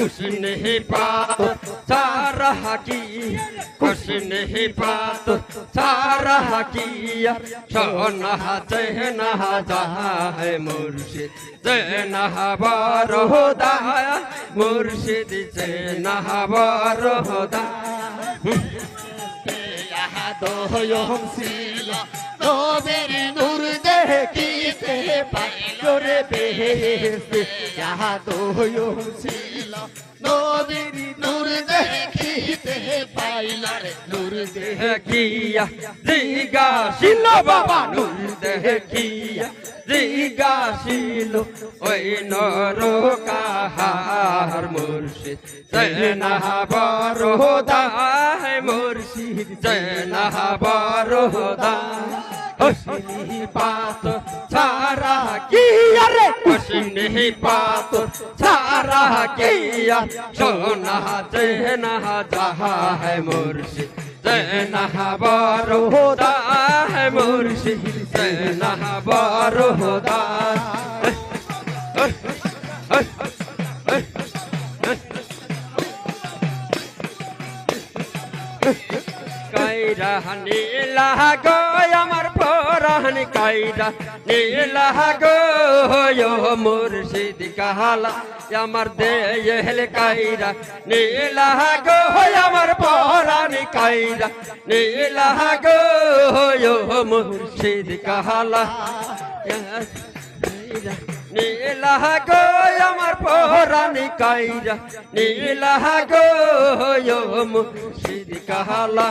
कुछ नहीं बात सारा किया कुछ नहीं बात सारा किया सोना चहना जाए मुर्शिद चहना बरोदाया मुर्शिद चहना बरोदाया दो सिला नबीर नूर देखिते पाइलो रे बेहेस्ते यहाँ दो सिला नबीर नूर देखिते पाइलो रे नूर देखिया जिगा शिलो बाबा नूर देखिया जिगा शिलो ओई नरकाहार मुर्शिद चैना बरोदा है मुर्शिद चैना बरोदा हसनी बात सारा किया रे हसनी बात सारा किया सोना चैना जहा है मुर्शिद चैना बरोदा है मुर्शिद चैना बरोदा কাইরা নীলা গো আমার পরাণ কাইরা নীলা গো মুর্শিদ কাহালা আমার দেহেল কাইরা নীলা গো আমার পরাণ কাইরা নীলা গো মুর্শিদ কাহালা নীলা গো আমার পরাণ কাইরা নীলা গো মুর্শিদ কাহালা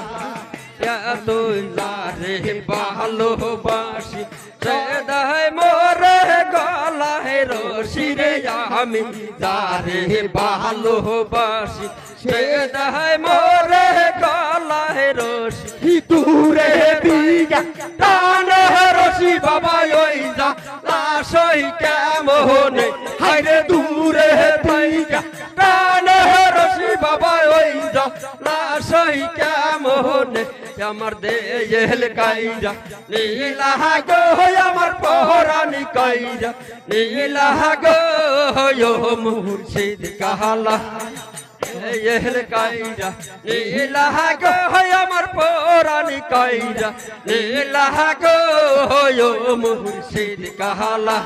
তুই লারে ভালোবাসি সদাই মোরে গলায় রশি রে আমি যারে ভালোবাসি সদাই মোরে গলায় রশি দূরে বিয়া টানে রশি বাবা ওই যা লাশই কেমন হায়রে দূরে বিয়া টানে রশি বাবা ওই যা লাশই কেমন আমার দেহেল কাইরা নীলা গো আমার পরাণ কাইরা নীলা গো মুর্শিদ কাহালা দেহেল কাইরা নীলা গো আমার পরাণ কাইরা নীলা গো মুর্শিদ কাহালা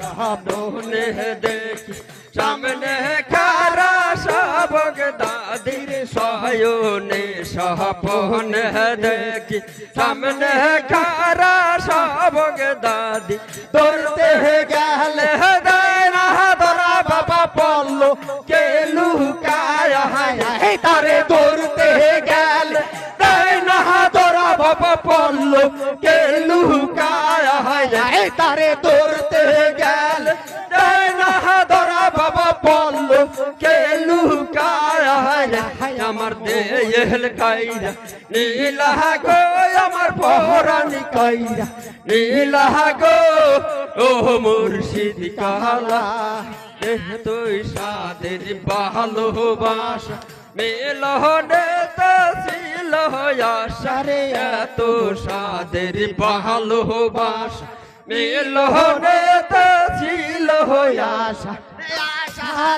সামনে দেখি সামনে খারা সবগ দাদির সয়নে সপনে দেখি সামনে খারা সবগ দাদি ধরতে গেলে দেনা ধরা বাবা পল্লো কে লুকায়া হায় তারে ধরতে গেলে দেনা ধরা বাবা পল্লো কে লুকায়া হায় তারে ধরতে গেলে দেনা ধরা বাবা পল্লো কে লুকায়া হায় আমার দেহেল কাইরা নীলা গো আমার পরাণ কাইরা নীলা গো ও মুর্শিদ কাহালা তুই সাদের ভালোবাসা মিলনে ছিল আশা রে এত সাদের ভালোবাসা মিলনে ছিল আশা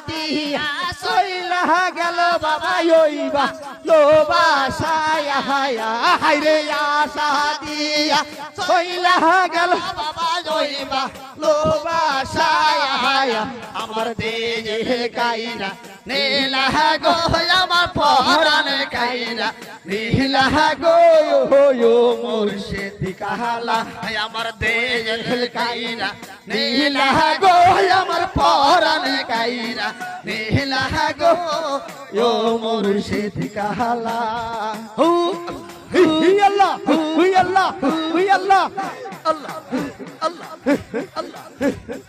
দিয়া সইলা গেল বাবা ওইবা লোবাসায় হায়া হায়রে আশা দিয়া সইলা গেল বাবা ওইবা লোবাসায় হায়া আমার দেহে কাইরা নীলা গো আমার পরাণ কাইরা নীলা গো মুর্শিদ কাহালা আমার দেহে কাইরা নীলা গো আমার পরাণ কাইরা নীলা গো মুর্শিদ কাহালা হু আল্লাহ আল্লাহ আল্লাহ আল্লাহ আল্লাহ